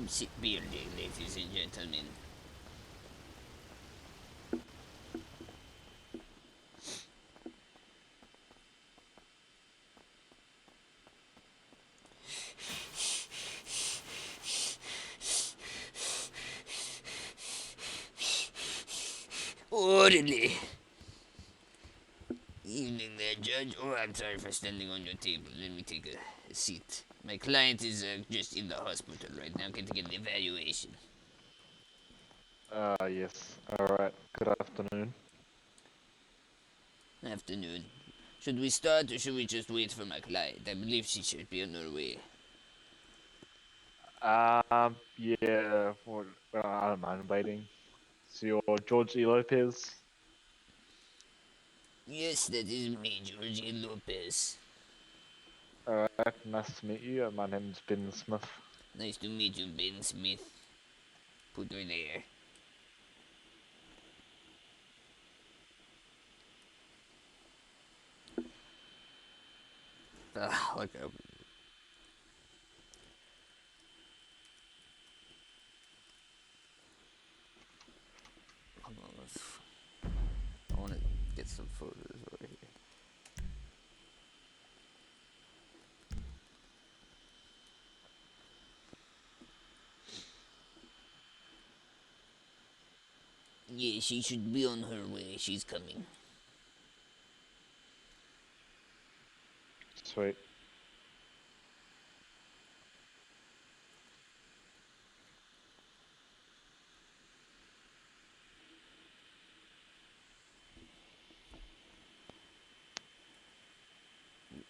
Sit building, ladies and gentlemen. Orderly. Evening there, Judge. Oh, I'm sorry for standing on your table. Let me take a seat. My client is just in the hospital right now, getting an evaluation. Yes. Alright. Good afternoon. Afternoon. Should we start or should we just wait for my client? I believe she should be on her way. Yeah, well, I don't mind waiting. So you're George E. Lopez? Yes, that is me, Georgie Lopez. Alright, nice to meet you. My name's Ben Smith. Nice to meet you, Ben Smith. Put her there. Look up. Hold on, I want to get some photos over here. Yeah, she should be on her way. She's coming. Sweet.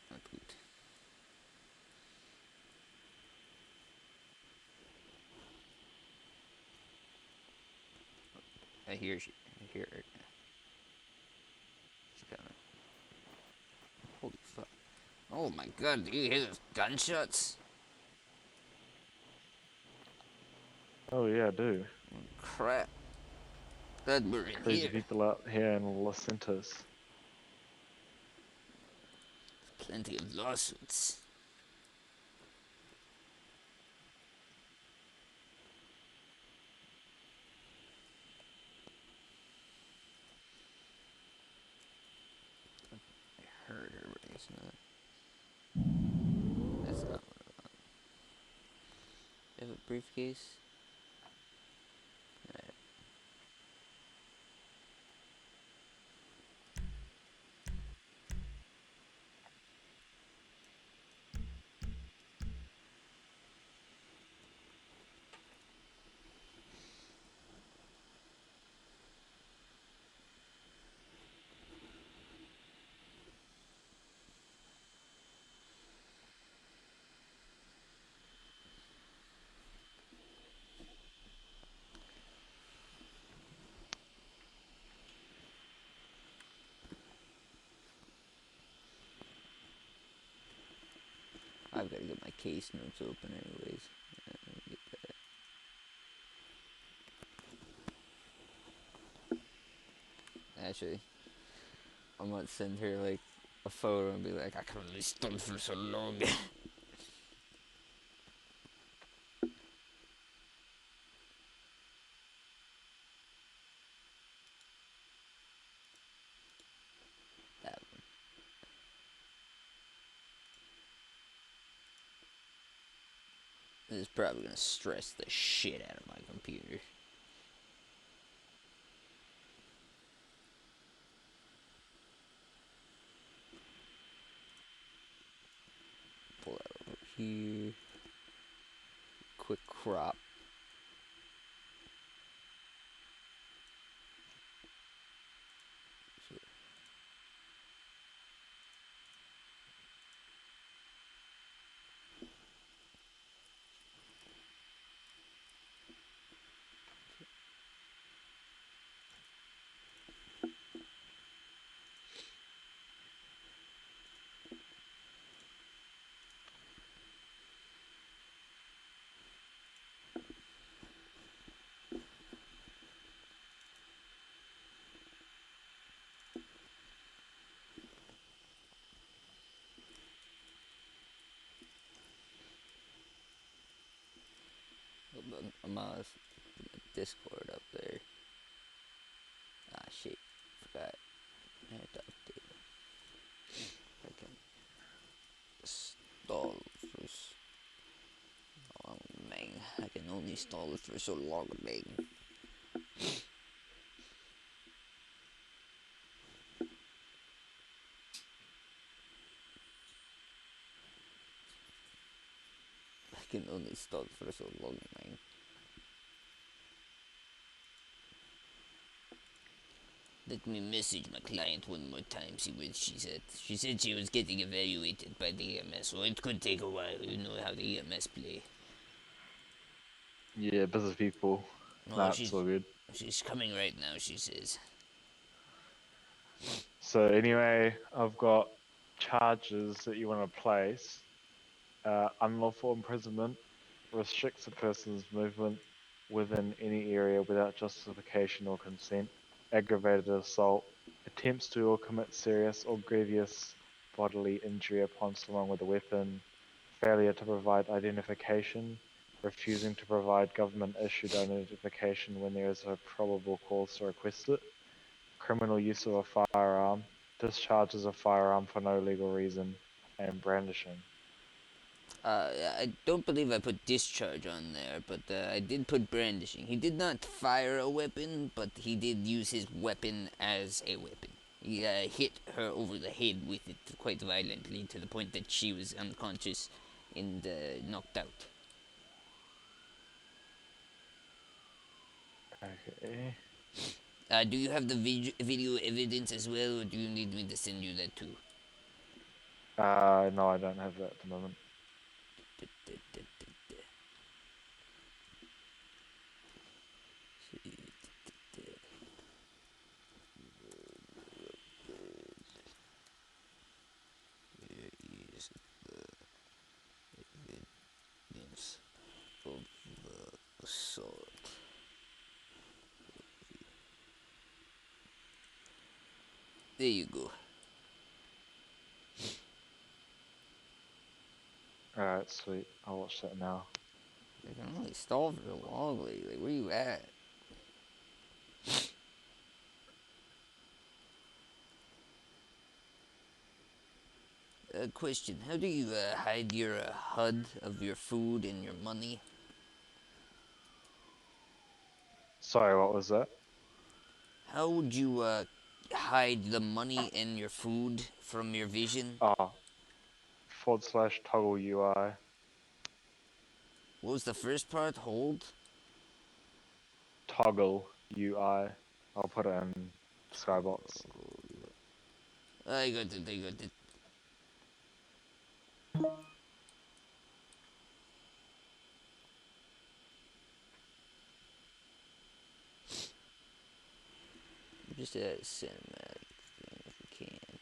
Not good. I hear her. She's coming. Holy fuck. Oh my god, do you hear those gunshots? Oh yeah, I do. Crap. Glad we're in Crazy here. people out here in Los Santos. Plenty of lawsuits. I heard her, but it's not. That's not what I want. You have a briefcase? Alright. I've got to get my case notes open anyways. Let me get that. Actually, I might send her like a photo and be like, I can only stun for so long. That one. This is probably gonna stress the shit out of my computer. Pull that over here. Quick crop. So, my Discord up there. Ah, shit. Forgot. I had to update it. I can stall first. Oh, man. I can only stall it for so long, man. I can only stall for so long, man. Let me message my client one more time, see what she said. She said she was getting evaluated by the EMS, so it could take a while. You know how the EMS play. Yeah, busy people. Oh, Nah, it's all good. she's coming right now, she says. So anyway, I've got charges that you want to place. Unlawful imprisonment restricts a person's movement within any area without justification or consent. Aggravated assault attempts to or commit serious or grievous bodily injury upon someone with a weapon. Failure to provide identification. Refusing to provide government-issued identification when there is a probable cause to request it. Criminal use of a firearm. Discharges a firearm for no legal reason. And brandishing. I don't believe I put discharge on there, but I did put brandishing. He did not fire a weapon, but he did use his weapon as a weapon. He hit her over the head with it quite violently to the point that she was unconscious and knocked out. Okay. Do you have the video evidence as well, or do you need me to send you that too? No, I don't have that at the moment. Yes, of the assault. There you go. Alright, sweet. I'll watch that now. I can only stall for so long lately. Where you at? Question: how do you hide your HUD of your food and your money? Sorry, what was that? How would you hide the money and your food from your vision? Oh, / toggle UI. What was the first part? Hold? Toggle UI. I'll put it in Skybox. I got it, I got it. Just a cinematic thing if we can.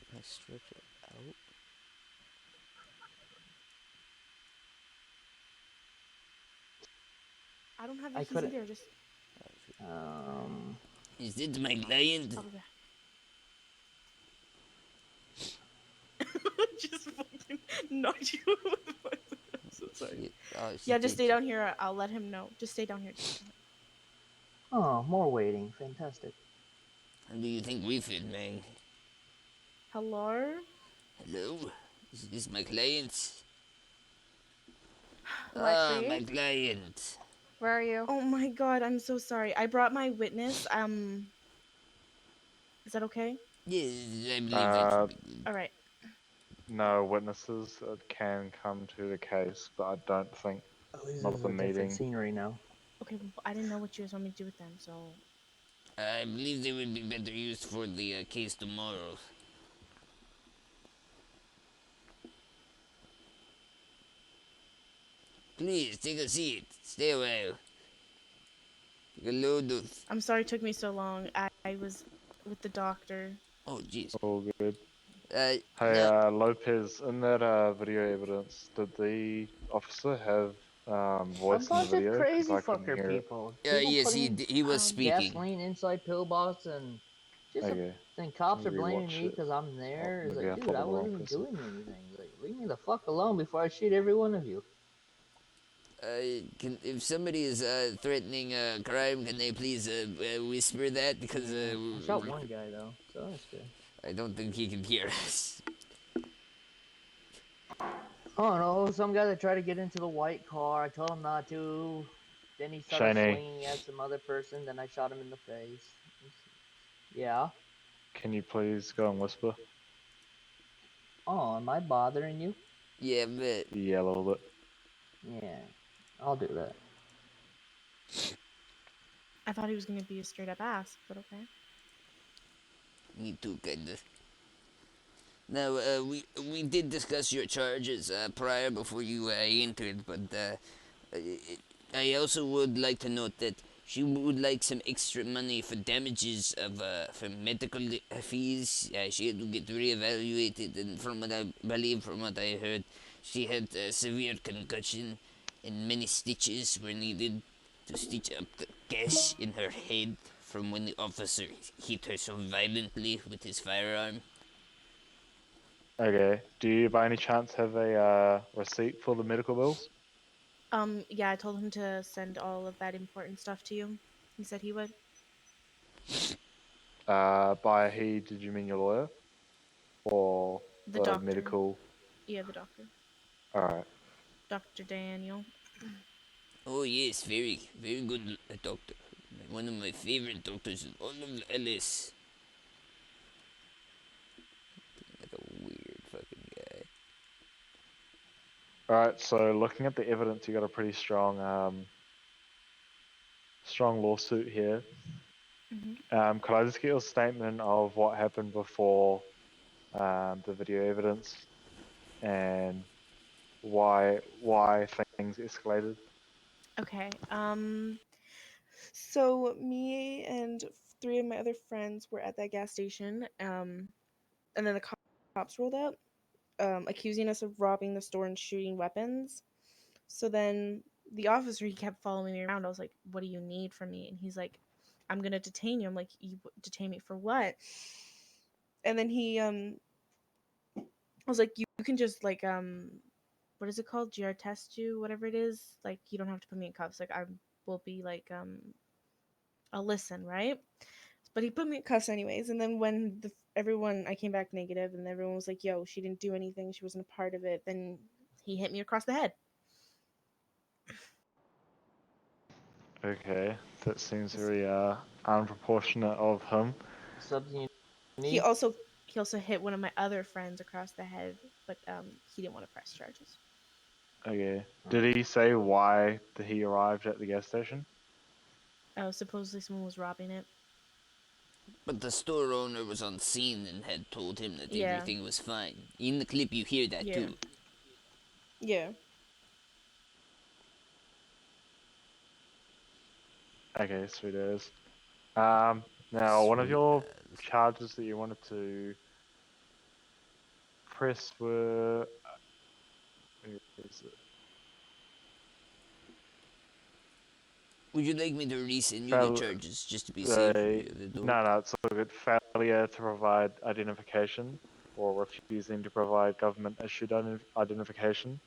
Can I stretch it out? I don't have the keys either. Just Is it my client? I'll be back. Just fucking knocked you. I'm so sorry. Yeah, just stay down here. I'll let him know. Just stay down here. Oh, more waiting. Fantastic. How do you think we feel, man? Hello? Hello? Is this my client? Lexi? My client. Where are you? Oh my god, I'm so sorry. I brought my witness. Is that okay? Yes, I believe that should be good. Alright. No witnesses that can come to the case, but I don't think Oh, this not is the a different meeting. scenery now. Okay, well, I didn't know what you guys want me to do with them, so... I believe they would be better used for the case tomorrow. Please, take a seat. Stay a while. Take a load of... I'm sorry it took me so long. I was with the doctor. Oh, jeez. All good. Hey, Hey, Lopez, in that video evidence, did the officer have A voice in the bunch of video? Because crazy I couldn't fucker hear it. people. yes, Putting he was speaking. gasoline inside pillbox and just Okay. then cops Let are me blaming rewatch me it. because I'm there. It's Maybe like, I dude, thought I of the wrong wasn't person. doing anything. Like, Leave me the fuck alone before I shoot every one of you. If somebody is threatening crime, can they please whisper that? Because I shot one guy though, so that's good. I don't think he can hear us. Oh no, some guy that tried to get into the white car. I told him not to. Then he started Shiny, swinging at some other person. Then I shot him in the face. Yeah. can you please go and whisper? Oh, am I bothering you? Yeah, but Yeah, a little bit. Yeah, I'll do that. I thought he was gonna be a straight up ass, but okay. me too, kinda. Now, we did discuss your charges prior before you entered, but I also would like to note that she would like some extra money for damages of for medical fees. She had to get reevaluated, and from what I believe, from what I heard, she had a severe concussion, and many stitches were needed to stitch up the gash in her head from when the officer hit her so violently with his firearm. Okay. Do you by any chance have a receipt for the medical bills? Yeah, I told him to send all of that important stuff to you. He said he would. By he, did you mean your lawyer? Or The the doctor. medical? Yeah, the doctor. Alright. Dr. Daniel. Oh yes, very, very good doctor. One of my favorite doctors in all of LS. Like a weird fucking guy. Alright, so looking at the evidence, you got a pretty strong strong lawsuit here. Could I just get your statement of what happened before the video evidence and why things escalated? Okay. So me and three of my other friends were at that gas station. And then the cops rolled up, accusing us of robbing the store and shooting weapons. So then the officer, he kept following me around. I was like, "What do you need from me?" And he's like, "I'm gonna detain you." I'm like, "You detain me for what?" And then I was like, "You can just like what is it called? GR test you, whatever it is. Like you don't have to put me in cuffs. Like I will be like I'll listen, right?" But he put me in cuffs anyways. And then when everyone, I came back negative, and everyone was like, "Yo, she didn't do anything. She wasn't a part of it." Then he hit me across the head. Okay, that seems very unproportionate of him. Something you He need? also he also hit one of my other friends across the head, but he didn't want to press charges. Okay. Did he say why he arrived at the gas station? Oh, supposedly someone was robbing it. But the store owner was on scene and had told him that Yeah. everything was fine. In the clip, you hear that Yeah. too. Yeah. Okay, sweet as. Now one of Sweet your as. charges that you wanted to press were where is it? Would you like me to resend you the Fail, charges just to be safe? no, You have the dope? no, it's all good. Failure to provide identification or refusing to provide government issued identification.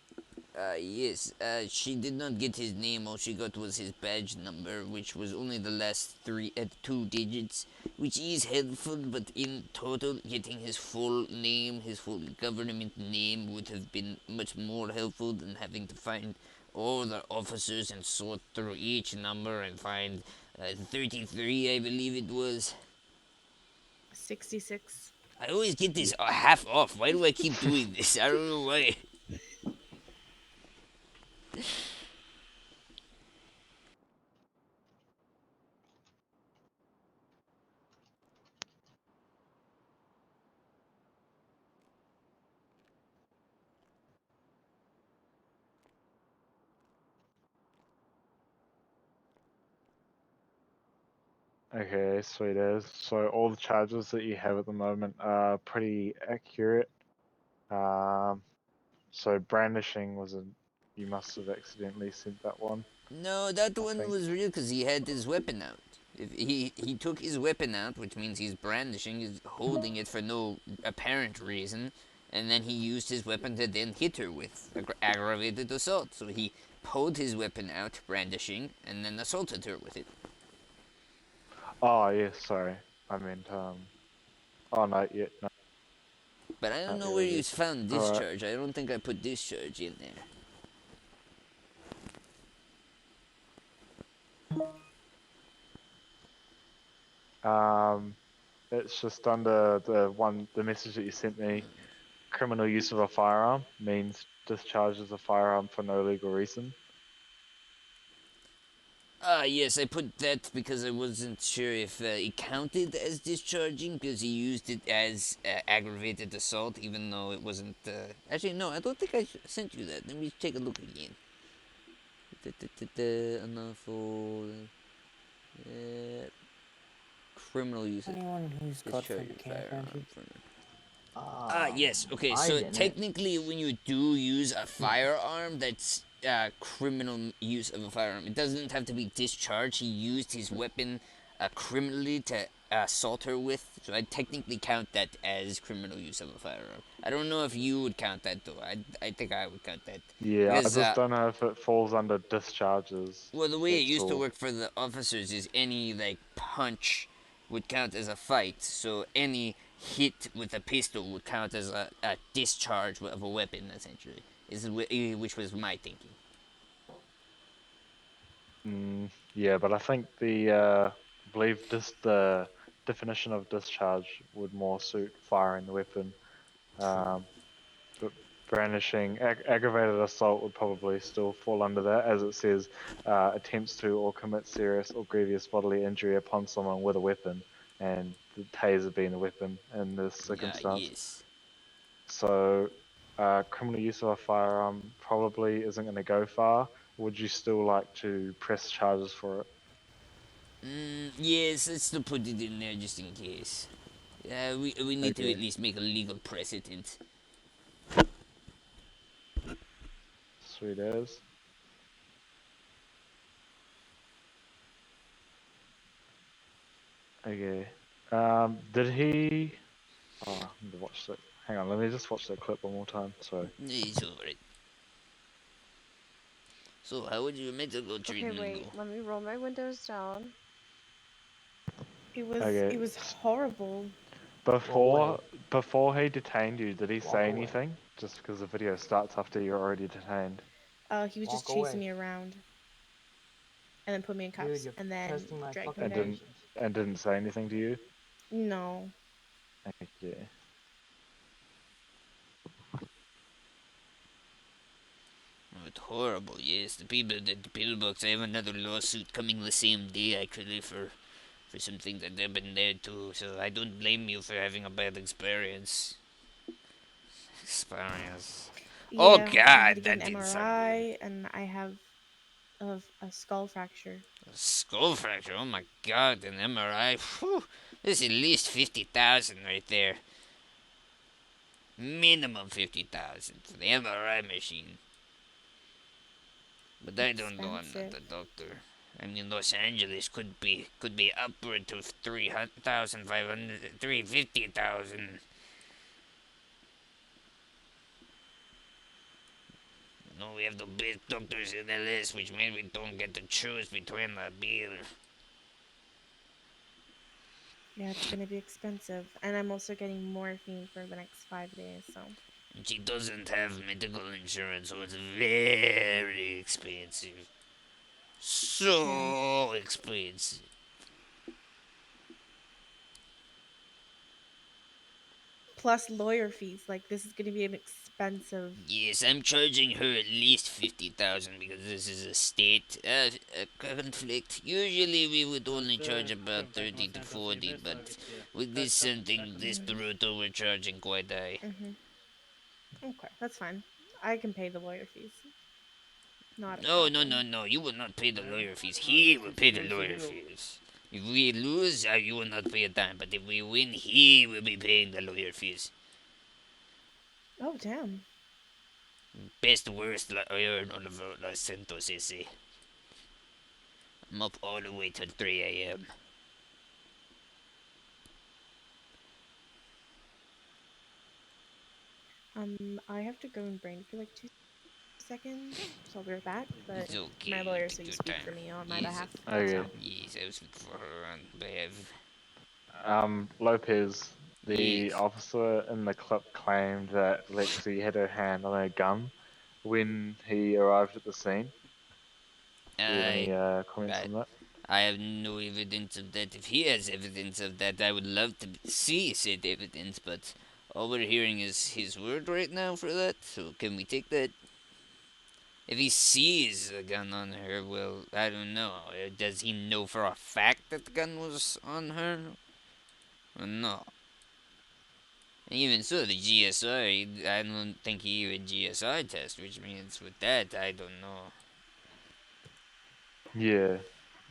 Yes. She did not get his name. All she got was his badge number, which was only the last two digits, which is helpful. But in total, getting his full name, his full government name, would have been much more helpful than having to find all the officers and sort through each number and find 33, I believe it was. 66. I always get this half off. Why do I keep doing this? I don't know why. Okay, sweet as. So all the charges that you have at the moment are pretty accurate. So brandishing was a, you must have accidentally sent that one, No, that I one think. was real because he had his weapon out. If he took his weapon out, which means he's brandishing, he's holding it for no apparent reason. and then he used his weapon to then hit her with aggravated assault. So he pulled his weapon out, brandishing, and then assaulted her with it. Oh, yes, sorry. I meant, oh, no, yeah, no, But I don't no, know you're where all you good. found Alright. discharge. I don't think I put discharge in there. It's just under the message that you sent me. Criminal use of a firearm means discharges a firearm for no legal reason. Yes, I put that because I wasn't sure if it counted as discharging because he used it as aggravated assault, even though it wasn't. Actually, no, I don't think I sent you that. Let me take a look again. Unlawful. Uh, criminal use of Anyone who's got discharge some of camp firearm. around here? Yes. Okay. I So didn't. technically, when you do use a firearm, that's criminal use of a firearm. It doesn't have to be discharged. He used his weapon criminally to assault her with. So I technically count that as criminal use of a firearm. I don't know if you would count that though. I think I would count that Yeah, I because just don't know if it falls under discharges. well, the way it That's used to all. work for the officers is any like punch would count as a fight. So any hit with a pistol would count as a discharge of a weapon, essentially. Which was my thinking. Yeah, but I think I believe the definition of discharge would more suit firing the weapon. True. But brandishing, aggravated assault would probably still fall under that, as it says, attempts to or commit serious or grievous bodily injury upon someone with a weapon, and the taser being the weapon in this circumstance. Yes. So, criminal use of a firearm probably isn't going to go far. Would you still like to press charges for it? Yes, let's still put it in there just in case. We need to at Okay, least make a legal precedent. sweet as. Okay. Did he? Oh, I need to watch that. Hang on, let me just watch that clip one more time. Sorry. It's alright. So, how would your medical Okay, treatment wait. go? Let me roll my windows down. Okay. It was horrible. Roll away. Before he detained you, did he Walk say away. anything? Just because the video starts after you're already detained. He was just Walk chasing away. me around, and then put me in Dude, cuffs, you're and then testing my dragged me fucking And there. patience. didn't say anything to you? No. Okay. Oh, it's horrible, yes. The people at the pillbox, I have another lawsuit coming the same day, actually, for some things that happened there, too. So I don't blame you for having a bad experience. Experience. Oh, Yeah, I had God, to get that an didn't sound good. MRI, and I have a skull fracture. A skull fracture, oh my God, an MRI. Whew. There's at least 50,000 right there. Minimum 50,000 for the MRI machine. But I don't know. I'm not Expensive. a doctor. I mean, Los Angeles could be upward to 300,500, 350,000. No, we have the best doctors in LS, which means we don't get to choose between the bill. Yeah, it's gonna be expensive, and I'm also getting morphine for the next 5 days. So And she doesn't have medical insurance, so it's very expensive. yeah. So expensive. Plus lawyer fees. Like this is gonna be an expensive. Yes, I'm charging her at least 50,000 because this is a state conflict. Usually we would only charge about 30 to 40, but with this something this Mm-hmm. brutal, we're charging quite high. Mm-hmm. Okay, that's fine. I can pay the lawyer fees. Not a No, no, problem. no, no, you will not pay the lawyer fees. He will pay the lawyer fees. If we lose, you will not pay a dime, but if we win, he will be paying the lawyer fees. Oh damn. Best worst lawyer on the Los Santos, ese. I'm up all the way till 3 a.m. I have to go and brain for like 2 seconds, so I'll be right back. But It's okay. my You lawyer, so take you your speak time. for me on my Yes, behalf. Okay. So yes, I will speak for her on behalf. Lopez, the Yes. officer in the clip claimed that Lexi had her hand on a gun when he arrived at the scene. Do you have any I, comments I, on that? I have no evidence of that. If he has evidence of that, I would love to see said evidence. But all we're hearing is his word right now for that. So can we take that? If he sees a gun on her, well, I don't know. Does he know for a fact that the gun was on her? Or no? And even so, the GSR, I don't think he even GSR test, which means with that, I don't know. Yeah,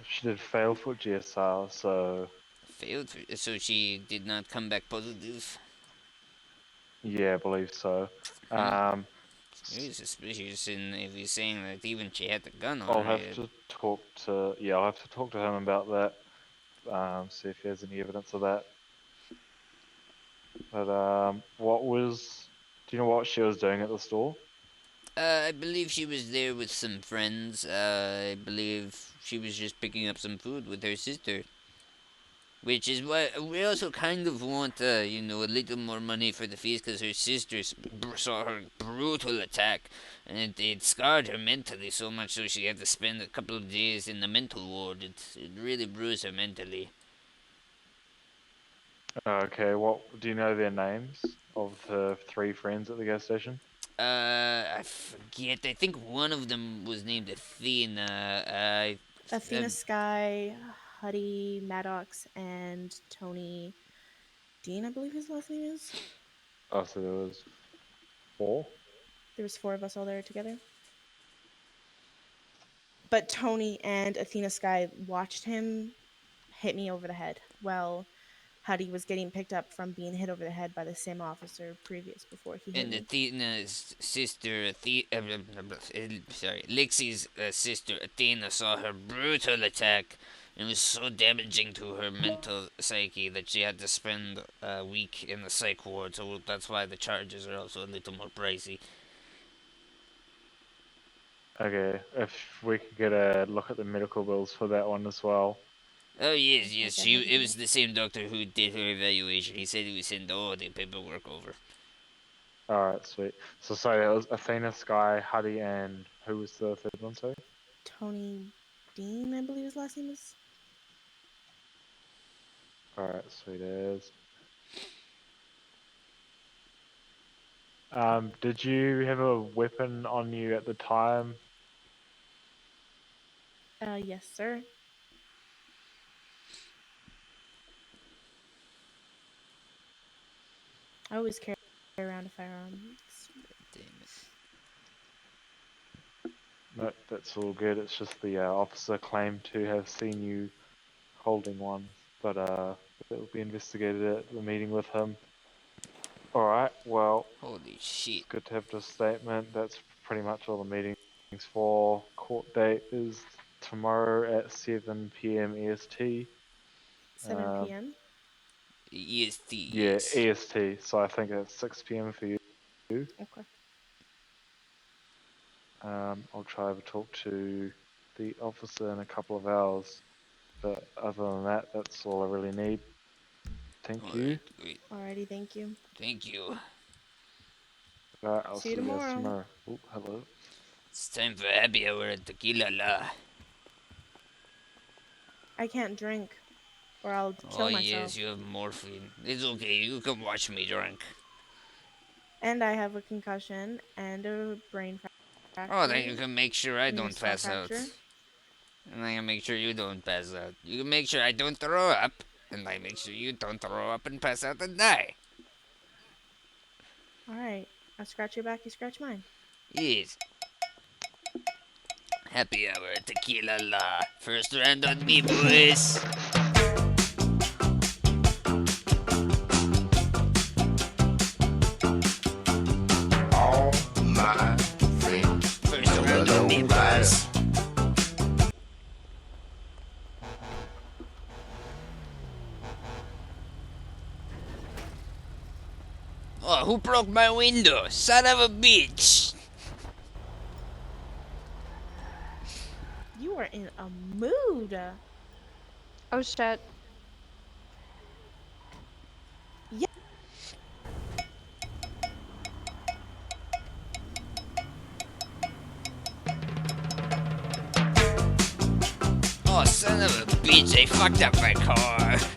she did fail for GSR, so Failed, so she did not come back positive. yeah, I believe so. Hmm. S- Very suspicious, and if he's saying that even she had the gun on I'll her, have to talk to I'll have to talk to him about that. See if he has any evidence of that. But do you know what she was doing at the store? I believe she was there with some friends. I believe she was just picking up some food with her sister. Which is why we also kind of want, a little more money for the fees because her sister saw her brutal attack, and it scarred her mentally so much so she had to spend a couple of days in the mental ward. It really bruised her mentally. Okay, what do you know their names of the three friends at the gas station? I forget. I think one of them was named Athena. Athena Sky, Huddy Maddox, and Tony Dean, I believe his last name is. Oh, so there was four? There was four of us all there together. But Tony and Athena Sky watched him hit me over the head. Well, Huddy was getting picked up from being hit over the head by the same officer previous before he hit And me. Athena's sister, sorry, Lixi's sister Athena saw her brutal attack and it was so damaging to her mental psyche that she had to spend a week in the psych ward. So that's why the charges are also a little more pricey. Okay, if we could get a look at the medical bills for that one as well. Oh yes, Okay, I'll yes, go ahead and it do was that. the same doctor who did her evaluation. He said he would send all the paperwork over. Alright, sweet. So sorry, that was Athena, Sky, Huddy, and who was the third one, sorry? Tony Dean, I believe his last name is. Alright, sweet as. Did you have a weapon on you at the time? Yes, sir. I always carry around a firearm. Damn it. No, that's all good. It's just the officer claimed to have seen you holding one, but it will be investigated at the meeting with him. Alright, well, Holy it's shit. good to have this statement. That's pretty much all the meetings for. Court date is tomorrow at 7 p.m. EST. 7 p.m. EST, Yeah, yes. EST, so I think it's 6 p.m. for you. Okay. I'll try to talk to the officer in a couple of hours, but other than that, that's all I really need. Thank you. Alright, great. Alrighty, thank you. Thank you. Alright, I'll See you see you guys tomorrow. tomorrow. Oh, hello. It's time for happy hour at Tequila La. I can't drink, or I'll Oh kill yes, myself. you have morphine. It's okay, you can watch me drink. And I have a concussion and a brain Oh, then you fracture can make sure I and a don't skull pass out. fracture. And I can make sure you don't pass out. You can make sure I don't throw up. And I make sure you don't throw up and pass out and die. Alright. I scratch your back, you scratch mine. Yes. Happy hour at Tequila La. First round on me, boys. All my friends First know round the on low me, rider. boys. Oh, who broke my window? Son of a bitch! You are in a mood. Oh shit. Yeah. Oh, son of a bitch, they fucked up my car.